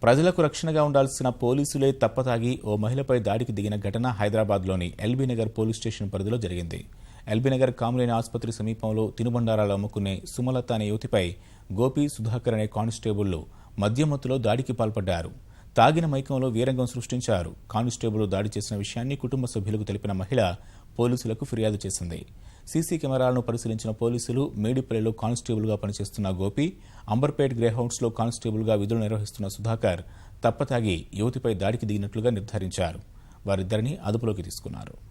ప్రజలకు రక్షణగా ఉండాల్సిన పోలీసులే తప్పతాగి ఓ మహిళపై దాడికి దిగిన ఘటన హైదరాబాద్లోని ఎల్బీనగర్ పోలీస్ స్టేషన్ పరిధిలో జరిగింది. ఎల్బీనగర్ కామలేని ఆసుపత్రి సమీపంలో తినుబండారాలు అమ్ముకునే సుమలత అనే యువతిపై గోపి, సుధాకర్ అనే కానిస్టేబుళ్లు మద్యమత్తులో దాడికి పాల్పడ్డారు. తాగిన మైకంలో వీరంగం సృష్టించారు. కానిస్టేబుల్ దాడి చేసిన విషయాన్ని కుటుంబ సభ్యులకు తెలిపిన మహిళ పోలీసులకు ఫిర్యాదు చేసింది. సీసీ కెమెరాలను పరిశీలించిన పోలీసులు మేడిపల్లిలో కానిస్టేబుల్గా పనిచేస్తున్న గోపి, అంబర్పేట్ గ్రేహౌండ్స్లో కానిస్టేబుల్గా విధులు నిర్వహిస్తున్న సుధాకర్ తప్పతాగి యువతిపై దాడికి దిగినట్లుగా నిర్ధారించారు. వారిద్దరిని అదుపులోకి తీసుకున్నారు.